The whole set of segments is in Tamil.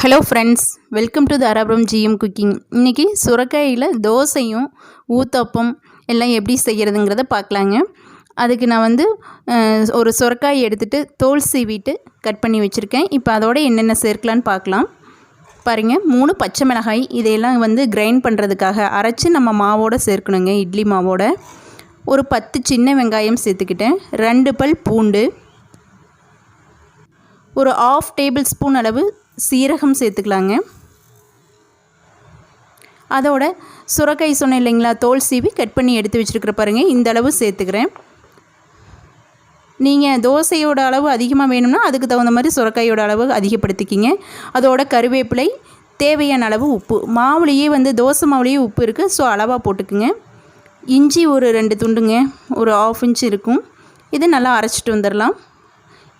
Hello friends, welcome to Dharapuram GM cooking. இன்றைக்கி சுரக்காயில் தோசையும் ஊத்தப்பம் எல்லாம் எப்படி செய்கிறதுங்கிறத பார்க்கலாங்க. அதுக்கு நான் ஒரு சுரக்காய் எடுத்துகிட்டு தோல் சீவிட்டு கட் பண்ணி வச்சுருக்கேன். இப்போ அதோட என்னென்ன சேர்க்கலான்னு பார்க்கலாம். பாருங்கள், 3 பச்சை மிளகாய் இதையெல்லாம் கிரைண்ட் பண்ணுறதுக்காக அரைச்சி நம்ம மாவோடு சேர்க்கணுங்க. இட்லி மாவோட ஒரு 10 சின்ன வெங்காயம் சேர்த்துக்கிட்டேன். 2 பல் பூண்டு, ஒரு 1/2 டேபிள் ஸ்பூன் அளவு சீரகம் சேர்த்துக்கலாங்க. அதோட சுரக்காய் சொன்னேன் இல்லைங்களா, தோல் சீவி கட் பண்ணி எடுத்து வச்சுருக்கிற பாருங்கள், இந்த அளவு சேர்த்துக்கிறேன். நீங்கள் தோசையோட அளவு அதிகமாக வேணும்னா அதுக்கு தகுந்த மாதிரி சுரக்காயோட அளவு அதிகப்படுத்திக்கிங்க. அதோட கருவேப்பிலை, தேவையான அளவு உப்பு, மாவுலேயே தோசை மாவுலேயே உப்பு இருக்குது, ஸோ அளவாக போட்டுக்குங்க. இஞ்சி ஒரு 2 துண்டுங்க, ஒரு 1/2 இன்ச் இருக்கும். இது நல்லா அரைச்சிட்டு வந்துடலாம்.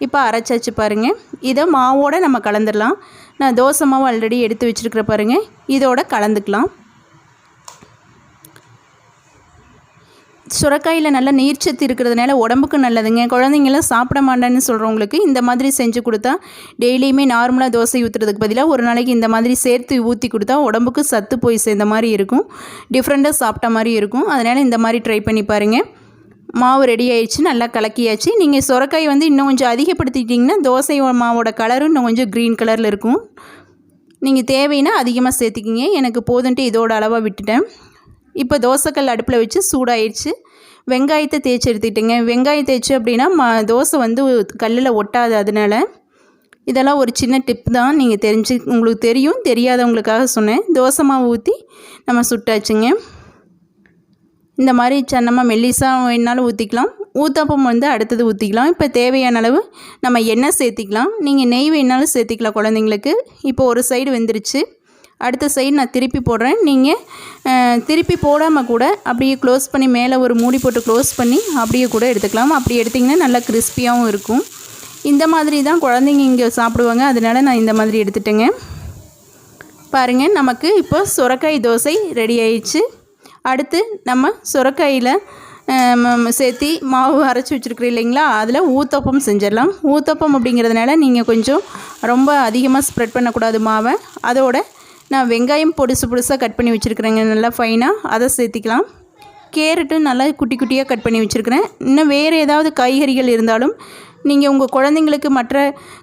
இப்போ அரைச்சாச்சு பாருங்கள். இதை மாவோடு நம்ம கலந்துடலாம். நான் தோசை மாவு ஆல்ரெடி எடுத்து வச்சுருக்கிற பாருங்கள், இதோட கலந்துக்கலாம். சுரக்காயில் நல்லா நீர்ச்சத்து இருக்கிறதுனால உடம்புக்கு நல்லதுங்க. குழந்தைங்களாம் சாப்பிட மாட்டேன்னு சொல்கிறவங்களுக்கு இந்த மாதிரி செஞ்சு கொடுத்தா, டெய்லியுமே நார்மலாக தோசை ஊற்றுறதுக்கு பதிலாக ஒரு நாளைக்கு இந்த மாதிரி சேர்த்து ஊற்றி கொடுத்தா உடம்புக்கு சத்து போய் சேர்ந்த மாதிரி இருக்கும், டிஃப்ரெண்ட்டாக சாப்பிட்ட மாதிரி இருக்கும். அதனால் இந்த மாதிரி ட்ரை பண்ணி பாருங்கள். மாவு ரெடி ஆயிடுச்சு, நல்லா கலக்கியாச்சு. நீங்கள் சுரக்காய் இன்னும் கொஞ்சம் அதிகப்படுத்திக்கிட்டிங்கன்னா தோசை மாவோட கலரும் இன்னும் கொஞ்சம் க்ரீன் கலரில் இருக்கும். நீங்கள் தேவைன்னா அதிகமாக சேர்த்துக்கிங்க. எனக்கு போதுன்ட்டு இதோட அளவாக விட்டுட்டேன். இப்போ தோசைக்கல் அடுப்பில் வச்சு சூடாயிடுச்சு. வெங்காயத்தை தேய்ச்சி எடுத்துக்கிட்டேங்க. வெங்காயம் தேய்ச்சி அப்படின்னா தோசை கல்லில் ஒட்டாது. அதனால் இதெல்லாம் ஒரு சின்ன டிப் தான், நீங்கள் உங்களுக்கு தெரியும், தெரியாதவங்களுக்காக சொன்னேன். தோசை மாவு ஊற்றி நம்ம சுட்டாச்சுங்க. இந்த மாதிரி சன்னமாக மெல்லிசாக வேணாலும் ஊற்றிக்கலாம். ஊத்தப்பம் அடுத்தது ஊற்றிக்கலாம். இப்போ தேவையான அளவு நம்ம எண்ணெய் சேர்த்திக்கலாம். நீங்கள் நெய் வேணாலும் சேர்த்திக்கலாம் குழந்தைங்களுக்கு. இப்போ ஒரு சைடு வெந்துருச்சு, அடுத்த சைடு நான் திருப்பி போடுறேன். நீங்கள் திருப்பி போடாமல் கூட அப்படியே க்ளோஸ் பண்ணி மேலே ஒரு மூடி போட்டு க்ளோஸ் பண்ணி அப்படியே கூட எடுத்துக்கலாம். அப்படி எடுத்திங்கன்னா நல்லா கிறிஸ்பியாகவும் இருக்கும். இந்த மாதிரி தான் குழந்தைங்க இங்கே சாப்பிடுவாங்க, அதனால் நான் இந்த மாதிரி எடுத்துட்டேங்க. பாருங்கள், நமக்கு இப்போ சுரக்காய் தோசை ரெடி ஆயிடுச்சு. அடுத்து நம்ம சுரக்காயில் சேர்த்தி மாவு அரைச்சி வச்சுருக்குறோம் இல்லைங்களா, அதில் ஊத்தப்பம் செஞ்சிடலாம். ஊத்தப்பம் அப்படிங்கிறதுனால நீங்கள் கொஞ்சம் ரொம்ப அதிகமாக ஸ்ப்ரெட் பண்ணக்கூடாது மாவை. அதோட நான் வெங்காயம் பொடிசாக கட் பண்ணி வச்சுருக்குறேங்க, நல்லா ஃபைனாக, அதை சேர்த்திக்கலாம். கேரட்டும் நல்லா குட்டி குட்டியாக கட் பண்ணி வச்சுருக்கிறேன். இன்னும் வேறு ஏதாவது காய்கறிகள் இருந்தாலும் நீங்கள் உங்கள் குழந்தைங்களுக்கு மற்ற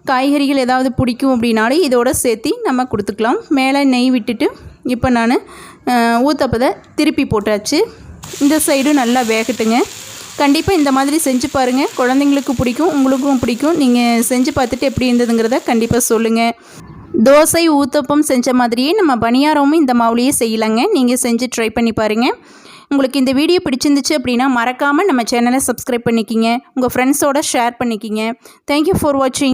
காய்கறிகள் ஏதாவது பிடிக்கும் அப்படின்னாலும் இதோட சேர்த்தி நம்ம கொடுத்துக்கலாம். மேலே நெய் விட்டுட்டு இப்போ நான் ஊத்தப்பத்தை திருப்பி போட்டாச்சு. இந்த சைடும் நல்லா வேகட்டுங்க. கண்டிப்பாக இந்த மாதிரி செஞ்சு பாருங்கள், குழந்தைங்களுக்கு பிடிக்கும், உங்களுக்கும் பிடிக்கும். நீங்கள் செஞ்சு பார்த்துட்டு எப்படி இருந்ததுங்கிறத கண்டிப்பாக சொல்லுங்கள். தோசை ஊத்தப்பம் செஞ்ச மாதிரியே நம்ம பணியாரமும் இந்த மாவுலேயே செய்யலாங்க. நீங்கள் செஞ்சு ட்ரை பண்ணி பாருங்கள். உங்களுக்கு இந்த வீடியோ பிடிச்சிருந்துச்சு அப்படின்னா மறக்காமல் நம்ம சேனலை சப்ஸ்கிரைப் பண்ணிக்கிங்க, உங்கள் ஃப்ரெண்ட்ஸோடு ஷேர் பண்ணிக்கிங்க. தேங்க்யூ ஃபார் வாட்சிங்.